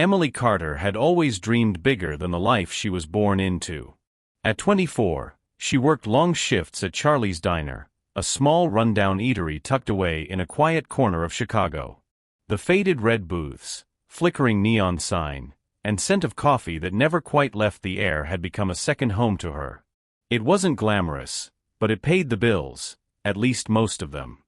Emily Carter had always dreamed bigger than the life she was born into. At 24, she worked long shifts at Charlie's Diner, a small rundown eatery tucked away in a quiet corner of Chicago. The faded red booths, flickering neon sign, and scent of coffee that never quite left the air had become a second home to her. It wasn't glamorous, but it paid the bills, at least most of them.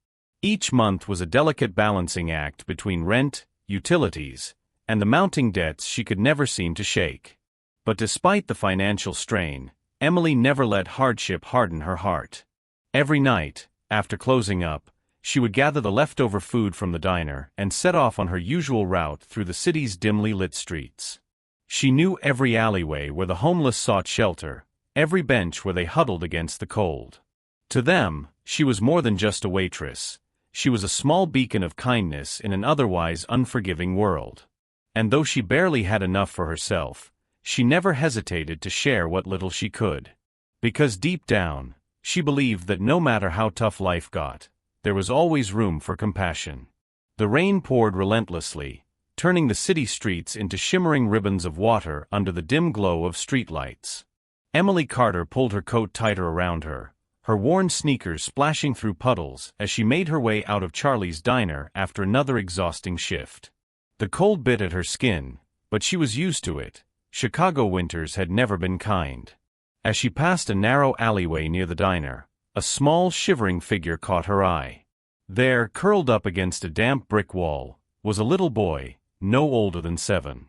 Each month was a delicate balancing act between rent, utilities, and the mounting debts she could never seem to shake. But despite the financial strain, Emily never let hardship harden her heart. Every night, after closing up, she would gather the leftover food from the diner and set off on her usual route through the city's dimly lit streets. She knew every alleyway where the homeless sought shelter, every bench where they huddled against the cold. To them, she was more than just a waitress. She was a small beacon of kindness in an otherwise unforgiving world. And though she barely had enough for herself, she never hesitated to share what little she could. Because deep down, she believed that no matter how tough life got, there was always room for compassion. The rain poured relentlessly, turning the city streets into shimmering ribbons of water under the dim glow of streetlights. Emily Carter pulled her coat tighter around her, her worn sneakers splashing through puddles as she made her way out of Charlie's Diner after another exhausting shift. The cold bit at her skin, but she was used to it. Chicago winters had never been kind. As she passed a narrow alleyway near the diner, a small shivering figure caught her eye. There, curled up against a damp brick wall, was a little boy, no older than 7.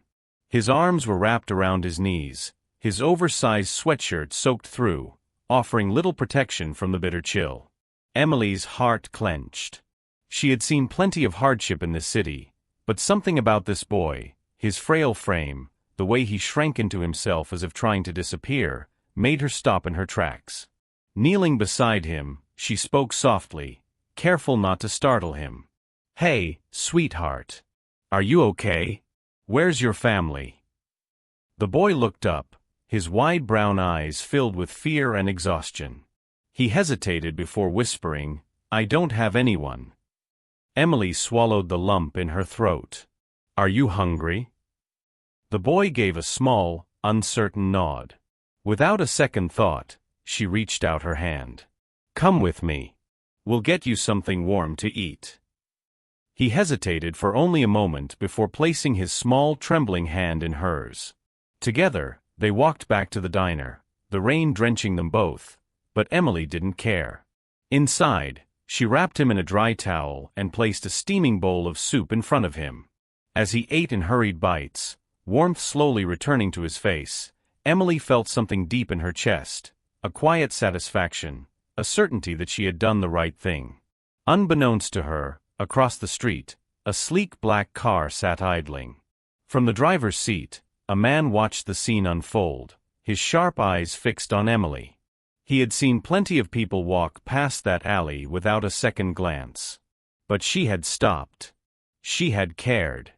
His arms were wrapped around his knees, his oversized sweatshirt soaked through, offering little protection from the bitter chill. Emily's heart clenched. She had seen plenty of hardship in this city, but something about this boy, his frail frame, the way he shrank into himself as if trying to disappear, made her stop in her tracks. Kneeling beside him, she spoke softly, careful not to startle him. "Hey, sweetheart. Are you okay? Where's your family?" The boy looked up, his wide brown eyes filled with fear and exhaustion. He hesitated before whispering, "I don't have anyone." Emily swallowed the lump in her throat. "Are you hungry?" The boy gave a small, uncertain nod. Without a second thought, she reached out her hand. "Come with me. We'll get you something warm to eat." He hesitated for only a moment before placing his small, trembling hand in hers. Together, they walked back to the diner, the rain drenching them both, but Emily didn't care. Inside, she wrapped him in a dry towel and placed a steaming bowl of soup in front of him. As he ate in hurried bites, warmth slowly returning to his face, Emily felt something deep in her chest, a quiet satisfaction, a certainty that she had done the right thing. Unbeknownst to her, across the street, a sleek black car sat idling. From the driver's seat, a man watched the scene unfold, his sharp eyes fixed on Emily. He had seen plenty of people walk past that alley without a second glance. But she had stopped. She had cared.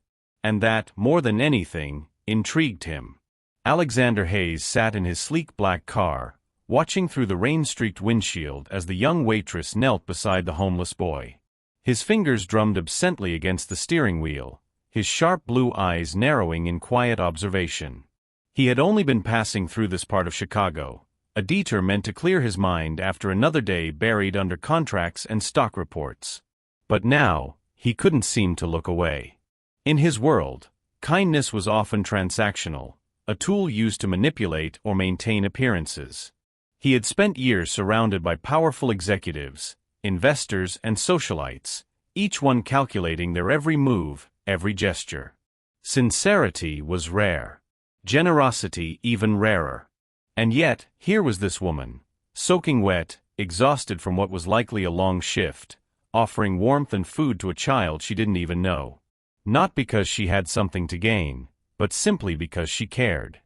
And that, more than anything, intrigued him. Alexander Hayes sat in his sleek black car, watching through the rain-streaked windshield as the young waitress knelt beside the homeless boy. His fingers drummed absently against the steering wheel, his sharp blue eyes narrowing in quiet observation. He had only been passing through this part of Chicago, a detour meant to clear his mind after another day buried under contracts and stock reports. But now, he couldn't seem to look away. In his world, kindness was often transactional, a tool used to manipulate or maintain appearances. He had spent years surrounded by powerful executives, investors, and socialites, each one calculating their every move, every gesture. Sincerity was rare. Generosity even rarer. And yet, here was this woman, soaking wet, exhausted from what was likely a long shift, offering warmth and food to a child she didn't even know. Not because she had something to gain, but simply because she cared.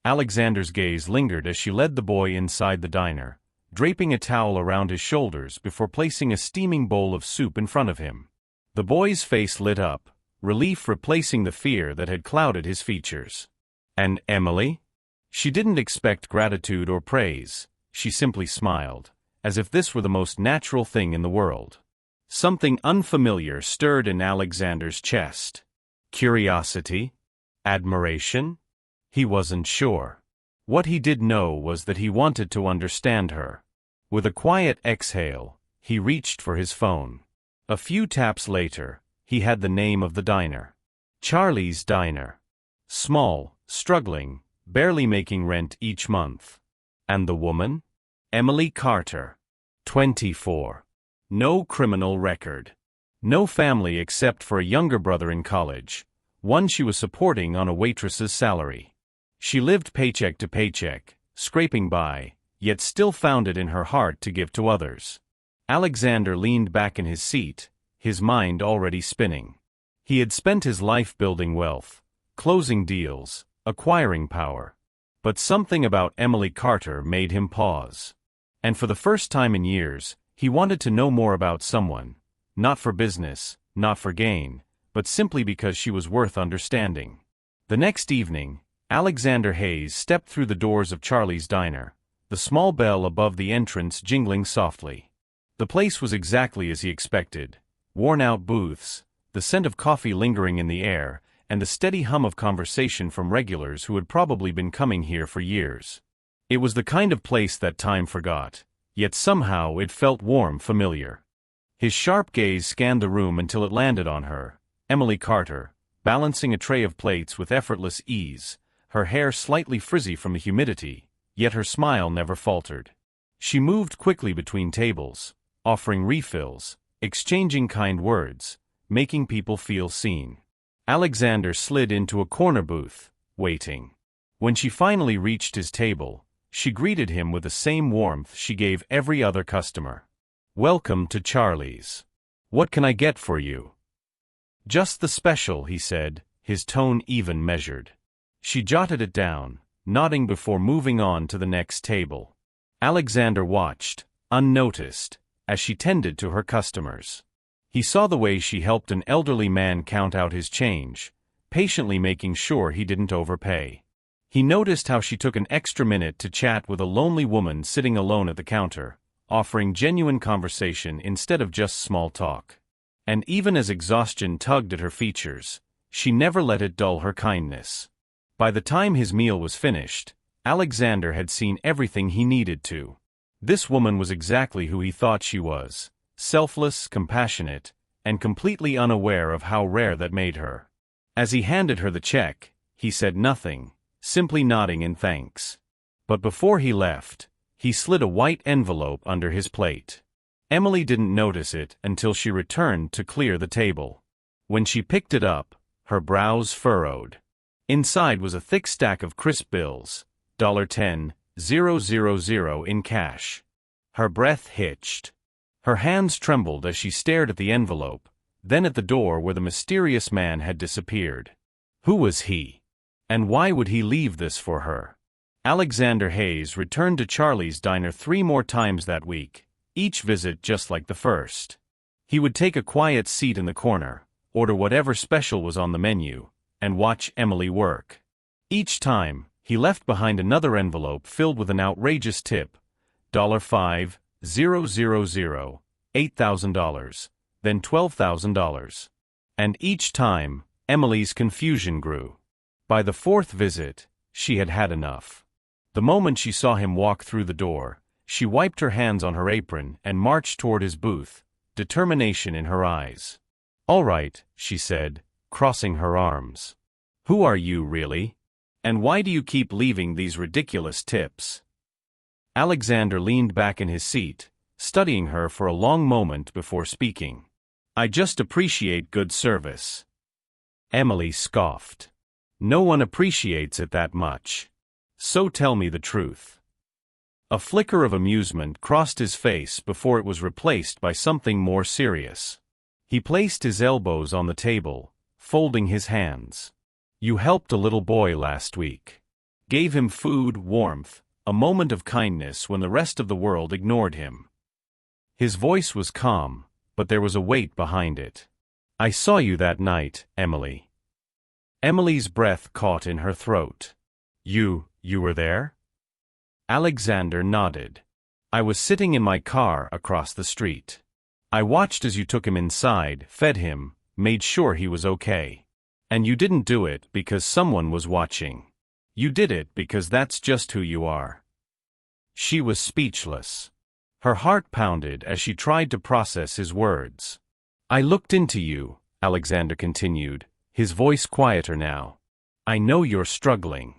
Alexander's gaze lingered as she led the boy inside the diner, draping a towel around his shoulders before placing a steaming bowl of soup in front of him. The boy's face lit up, relief replacing the fear that had clouded his features. "And Emily?" She didn't expect gratitude or praise, she simply smiled, as if this were the most natural thing in the world. Something unfamiliar stirred in Alexander's chest. Curiosity? Admiration? He wasn't sure. What he did know was that he wanted to understand her. With a quiet exhale, he reached for his phone. A few taps later, he had the name of the diner. Charlie's Diner. Small, struggling, barely making rent each month. And the woman? Emily Carter. 24. No criminal record. No family except for a younger brother in college, one she was supporting on a waitress's salary. She lived paycheck to paycheck, scraping by, yet still found it in her heart to give to others. Alexander leaned back in his seat, his mind already spinning. He had spent his life building wealth, closing deals, acquiring power. But something about Emily Carter made him pause. And for the first time in years, he wanted to know more about someone, not for business, not for gain, but simply because she was worth understanding. The next evening, Alexander Hayes stepped through the doors of Charlie's Diner, the small bell above the entrance jingling softly. The place was exactly as he expected: worn-out booths, the scent of coffee lingering in the air, and the steady hum of conversation from regulars who had probably been coming here for years. It was the kind of place that time forgot, yet somehow it felt warm, familiar. His sharp gaze scanned the room until it landed on her, Emily Carter, balancing a tray of plates with effortless ease, her hair slightly frizzy from the humidity, yet her smile never faltered. She moved quickly between tables, offering refills, exchanging kind words, making people feel seen. Alexander slid into a corner booth, waiting. When she finally reached his table, she greeted him with the same warmth she gave every other customer. "Welcome to Charlie's. What can I get for you?" "Just the special," he said, his tone even measured. She jotted it down, nodding before moving on to the next table. Alexander watched, unnoticed, as she tended to her customers. He saw the way she helped an elderly man count out his change, patiently making sure he didn't overpay. He noticed how she took an extra minute to chat with a lonely woman sitting alone at the counter, offering genuine conversation instead of just small talk. And even as exhaustion tugged at her features, she never let it dull her kindness. By the time his meal was finished, Alexander had seen everything he needed to. This woman was exactly who he thought she was: selfless, compassionate, and completely unaware of how rare that made her. As he handed her the check, he said nothing, simply nodding in thanks. But before he left, he slid a white envelope under his plate. Emily didn't notice it until she returned to clear the table. When she picked it up, her brows furrowed. Inside was a thick stack of crisp bills, $10,000 in cash. Her breath hitched. Her hands trembled as she stared at the envelope, then at the door where the mysterious man had disappeared. Who was he? And why would he leave this for her? Alexander Hayes returned to Charlie's Diner 3 more times that week, each visit just like the first. He would take a quiet seat in the corner, order whatever special was on the menu, and watch Emily work. Each time, he left behind another envelope filled with an outrageous tip: $5,000, $8,000, then $12,000. And each time, Emily's confusion grew. By the 4th visit, she had had enough. The moment she saw him walk through the door, she wiped her hands on her apron and marched toward his booth, determination in her eyes. "All right," she said, crossing her arms. "Who are you, really? And why do you keep leaving these ridiculous tips?" Alexander leaned back in his seat, studying her for a long moment before speaking. "I just appreciate good service." Emily scoffed. "No one appreciates it that much. So tell me the truth." A flicker of amusement crossed his face before it was replaced by something more serious. He placed his elbows on the table, folding his hands. "You helped a little boy last week. Gave him food, warmth, a moment of kindness when the rest of the world ignored him." His voice was calm, but there was a weight behind it. "I saw you that night, Emily." Emily's breath caught in her throat. You were there?" Alexander nodded. "I was sitting in my car across the street. I watched as you took him inside, fed him, made sure he was okay. And you didn't do it because someone was watching. You did it because that's just who you are. She was speechless. Her heart pounded as she tried to process his words. I looked into you, Alexander continued, his voice quieter now. I know you're struggling.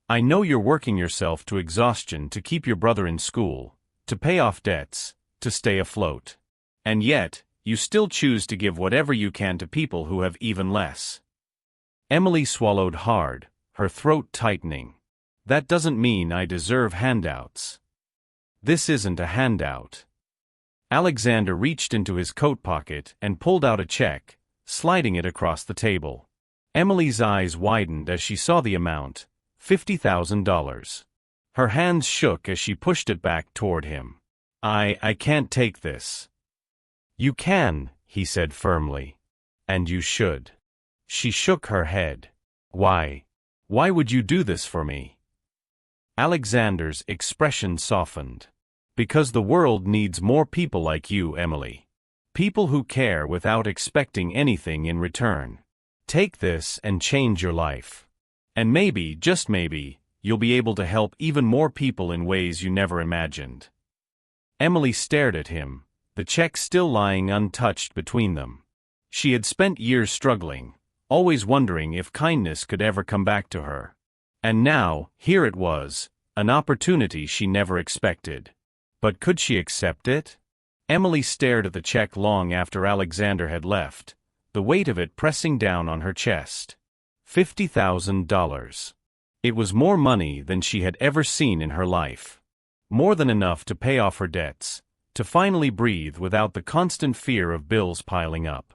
I know you're working yourself to exhaustion to keep your brother in school, to pay off debts, to stay afloat. And yet, you still choose to give whatever you can to people who have even less. Emily swallowed hard, her throat tightening. That doesn't mean I deserve handouts. This isn't a handout. Alexander reached into his coat pocket and pulled out a check, sliding it across the table. Emily's eyes widened as she saw the amount, $50,000. Her hands shook as she pushed it back toward him. I can't take this. You can, he said firmly. And you should. She shook her head. Why? Why would you do this for me? Alexander's expression softened. Because the world needs more people like you, Emily. People who care without expecting anything in return. Take this and change your life. And maybe, just maybe, you'll be able to help even more people in ways you never imagined. Emily stared at him, the check still lying untouched between them. She had spent years struggling, always wondering if kindness could ever come back to her. And now, here it was, an opportunity she never expected. But could she accept it? Emily stared at the check long after Alexander had left, the weight of it pressing down on her chest. $50,000. It was more money than she had ever seen in her life. More than enough to pay off her debts, to finally breathe without the constant fear of bills piling up.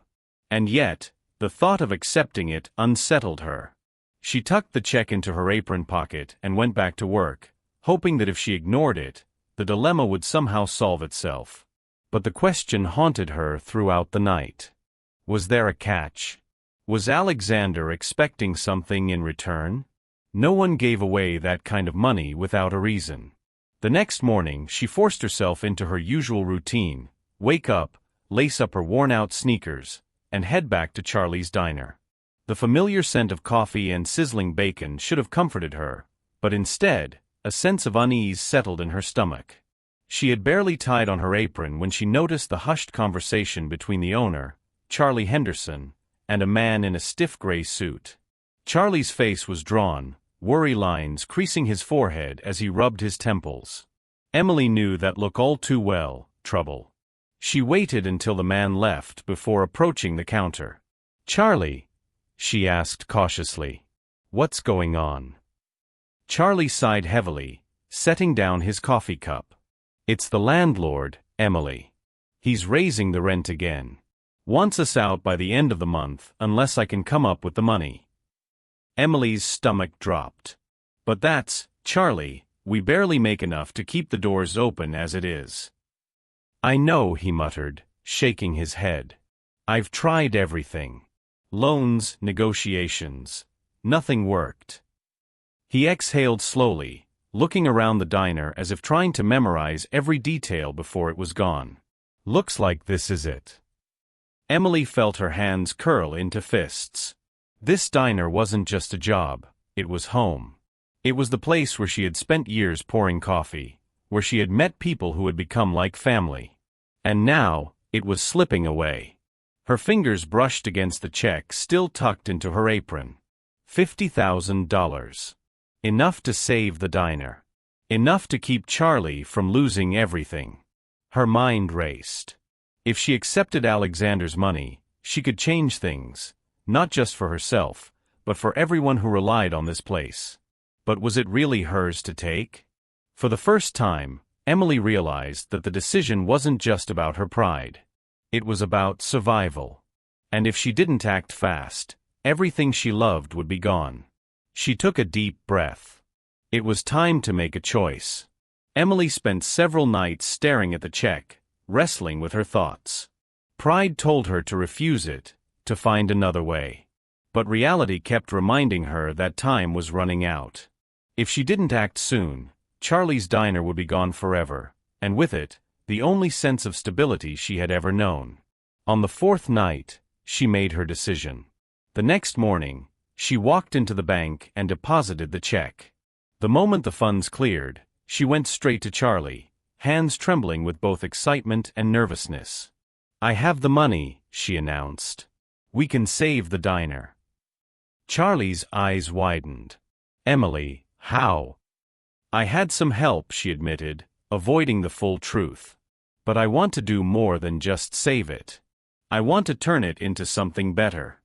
And yet, the thought of accepting it unsettled her. She tucked the check into her apron pocket and went back to work, hoping that if she ignored it, the dilemma would somehow solve itself. But the question haunted her throughout the night. Was there a catch? Was Alexander expecting something in return? No one gave away that kind of money without a reason. The next morning, she forced herself into her usual routine: wake up, lace up her worn-out sneakers, and head back to Charlie's diner. The familiar scent of coffee and sizzling bacon should have comforted her, but instead, a sense of unease settled in her stomach. She had barely tied on her apron when she noticed the hushed conversation between the owner, Charlie Henderson, and a man in a stiff gray suit. Charlie's face was drawn, worry lines creasing his forehead as he rubbed his temples. Emily knew that look all too well: trouble. She waited until the man left before approaching the counter. "Charlie," she asked cautiously, "what's going on?" Charlie sighed heavily, setting down his coffee cup. "It's the landlord, Emily. He's raising the rent again. Wants us out by the end of the month unless I can come up with the money." Emily's stomach dropped. "But that's, Charlie, we barely make enough to keep the doors open as it is." "I know," he muttered, shaking his head. "I've tried everything. Loans, negotiations. Nothing worked." He exhaled slowly, looking around the diner as if trying to memorize every detail before it was gone. "Looks like this is it." Emily felt her hands curl into fists. This diner wasn't just a job, it was home. It was the place where she had spent years pouring coffee, where she had met people who had become like family. And now, it was slipping away. Her fingers brushed against the check still tucked into her apron. $50,000. Enough to save the diner. Enough to keep Charlie from losing everything. Her mind raced. If she accepted Alexander's money, she could change things, not just for herself, but for everyone who relied on this place. But was it really hers to take? For the first time, Emily realized that the decision wasn't just about her pride. It was about survival. And if she didn't act fast, everything she loved would be gone. She took a deep breath. It was time to make a choice. Emily spent several nights staring at the check, wrestling with her thoughts. Pride told her to refuse it, to find another way. But reality kept reminding her that time was running out. If she didn't act soon, Charlie's diner would be gone forever, and with it, the only sense of stability she had ever known. On the fourth night, she made her decision. The next morning, she walked into the bank and deposited the check. The moment the funds cleared, she went straight to Charlie, hands trembling with both excitement and nervousness. "I have the money," she announced. "We can save the diner." Charlie's eyes widened. "Emily, how?" "I had some help," she admitted, avoiding the full truth. "But I want to do more than just save it. I want to turn it into something better."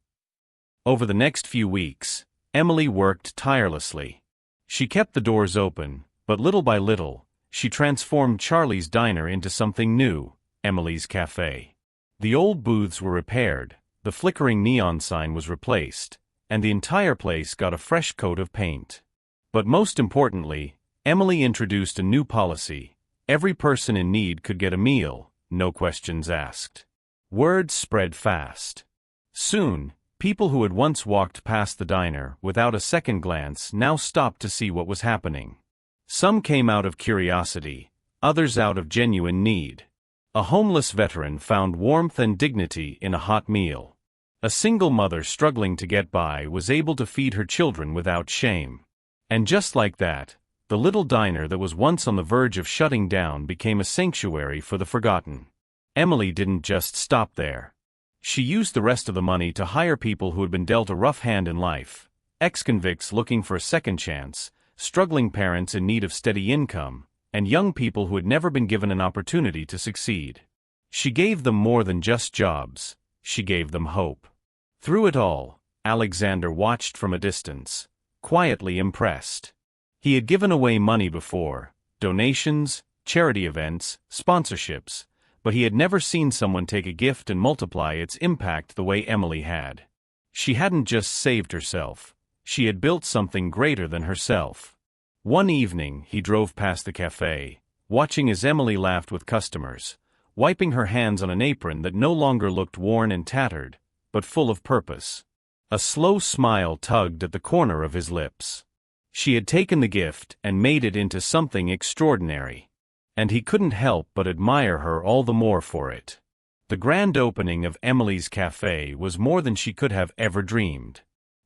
Over the next few weeks, Emily worked tirelessly. She kept the doors open, but little by little, she transformed Charlie's diner into something new, Emily's Cafe. The old booths were repaired, the flickering neon sign was replaced, and the entire place got a fresh coat of paint. But most importantly, Emily introduced a new policy: every person in need could get a meal, no questions asked. Word spread fast. Soon, people who had once walked past the diner without a second glance now stopped to see what was happening. Some came out of curiosity, others out of genuine need. A homeless veteran found warmth and dignity in a hot meal. A single mother struggling to get by was able to feed her children without shame. And just like that, the little diner that was once on the verge of shutting down became a sanctuary for the forgotten. Emily didn't just stop there. She used the rest of the money to hire people who had been dealt a rough hand in life, ex-convicts looking for a second chance, struggling parents in need of steady income, and young people who had never been given an opportunity to succeed. She gave them more than just jobs, she gave them hope. Through it all, Alexander watched from a distance, quietly impressed. He had given away money before, donations, charity events, sponsorships, but he had never seen someone take a gift and multiply its impact the way Emily had. She hadn't just saved herself, she had built something greater than herself. One evening, he drove past the cafe, watching as Emily laughed with customers, wiping her hands on an apron that no longer looked worn and tattered, but full of purpose. A slow smile tugged at the corner of his lips. She had taken the gift and made it into something extraordinary. And he couldn't help but admire her all the more for it. The grand opening of Emily's Cafe was more than she could have ever dreamed.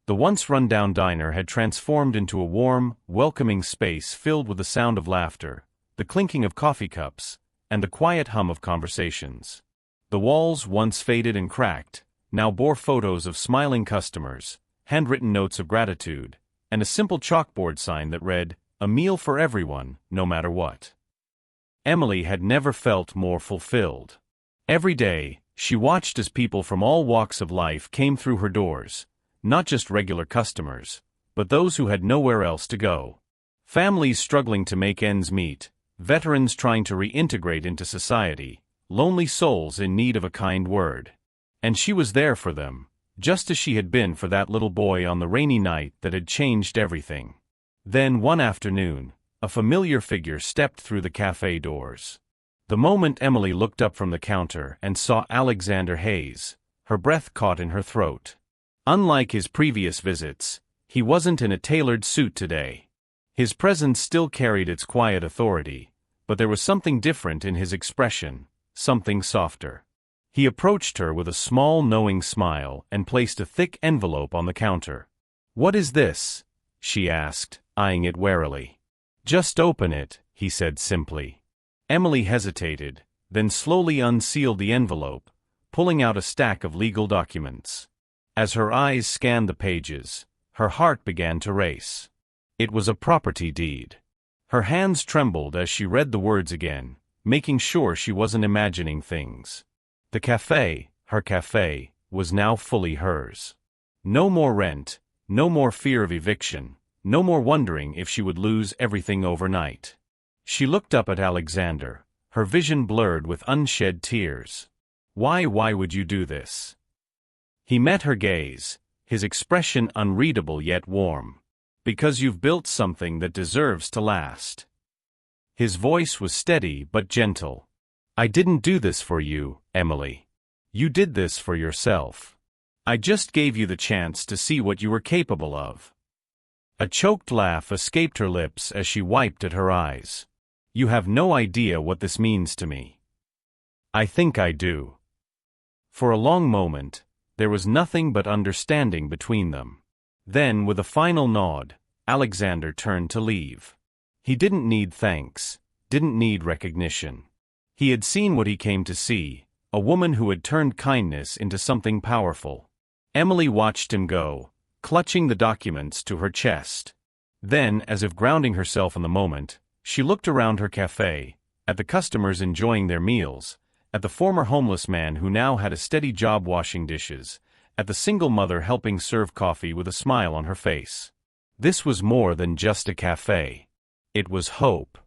The once run-down diner had transformed into a warm, welcoming space filled with the sound of laughter, the clinking of coffee cups, and the quiet hum of conversations. The walls, once faded and cracked, now bore photos of smiling customers, handwritten notes of gratitude, and a simple chalkboard sign that read, "A meal for everyone, no matter what." Emily had never felt more fulfilled. Every day, she watched as people from all walks of life came through her doors, not just regular customers, but those who had nowhere else to go. Families struggling to make ends meet, veterans trying to reintegrate into society, lonely souls in need of a kind word. And she was there for them, just as she had been for that little boy on the rainy night that had changed everything. Then one afternoon, a familiar figure stepped through the cafe doors. The moment Emily looked up from the counter and saw Alexander Hayes, her breath caught in her throat. Unlike his previous visits, he wasn't in a tailored suit today. His presence still carried its quiet authority, but there was something different in his expression, something softer. He approached her with a small, knowing smile and placed a thick envelope on the counter. "What is this?" she asked, eyeing it warily. "Just open it," he said simply. Emily hesitated, then slowly unsealed the envelope, pulling out a stack of legal documents. As her eyes scanned the pages, her heart began to race. It was a property deed. Her hands trembled as she read the words again, making sure she wasn't imagining things. The cafe, her cafe, was now fully hers. No more rent, no more fear of eviction, no more wondering if she would lose everything overnight. She looked up at Alexander, her vision blurred with unshed tears. Why would you do this?" He met her gaze, his expression unreadable yet warm. "Because you've built something that deserves to last." His voice was steady but gentle. "I didn't do this for you, Emily. You did this for yourself. I just gave you the chance to see what you were capable of." A choked laugh escaped her lips as she wiped at her eyes. "You have no idea what this means to me." "I think I do." For a long moment, There was nothing but understanding between them. Then, with a final nod, Alexander turned to leave. He didn't need thanks, didn't need recognition. He had seen what he came to see, a woman who had turned kindness into something powerful. Emily watched him go, clutching the documents to her chest. Then, as if grounding herself in the moment, she looked around her cafe, at the customers enjoying their meals, at the former homeless man who now had a steady job washing dishes, at the single mother helping serve coffee with a smile on her face. This was more than just a cafe. It was hope.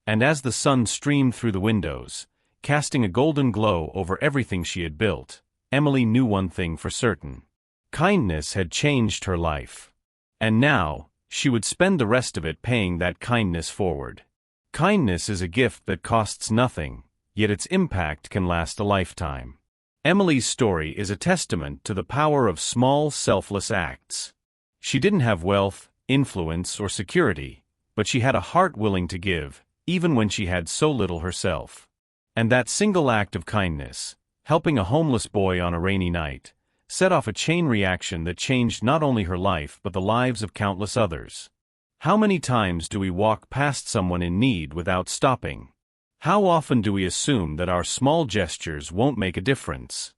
And as the sun streamed through the windows, casting a golden glow over everything she had built, Emily knew one thing for certain. Kindness had changed her life. And now, she would spend the rest of it paying that kindness forward. Kindness is a gift that costs nothing, yet its impact can last a lifetime. Emily's story is a testament to the power of small, selfless acts. She didn't have wealth, influence, or security, but she had a heart willing to give, even when she had so little herself. And that single act of kindness, helping a homeless boy on a rainy night, set off a chain reaction that changed not only her life but the lives of countless others. How many times do we walk past someone in need without stopping? How often do we assume that our small gestures won't make a difference?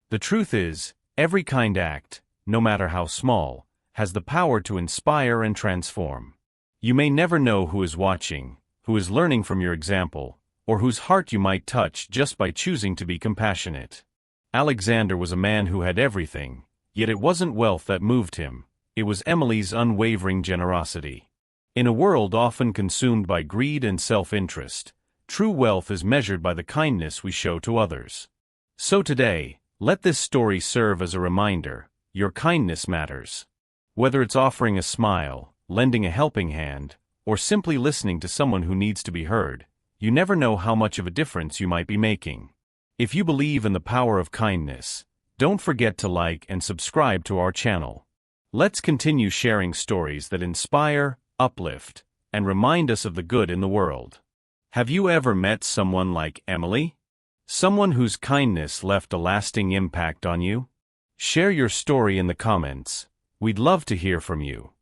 The truth is, every kind act, no matter how small, has the power to inspire and transform. You may never know who is watching, who is learning from your example, or whose heart you might touch just by choosing to be compassionate. Alexander was a man who had everything, yet it wasn't wealth that moved him, it was Emily's unwavering generosity. In a world often consumed by greed and self-interest, true wealth is measured by the kindness we show to others. So today, let this story serve as a reminder, your kindness matters. Whether it's offering a smile, lending a helping hand, or simply listening to someone who needs to be heard, you never know how much of a difference you might be making. If you believe in the power of kindness, don't forget to like and subscribe to our channel. Let's continue sharing stories that inspire, uplift, and remind us of the good in the world. Have you ever met someone like Emily? Someone whose kindness left a lasting impact on you? Share your story in the comments. We'd love to hear from you.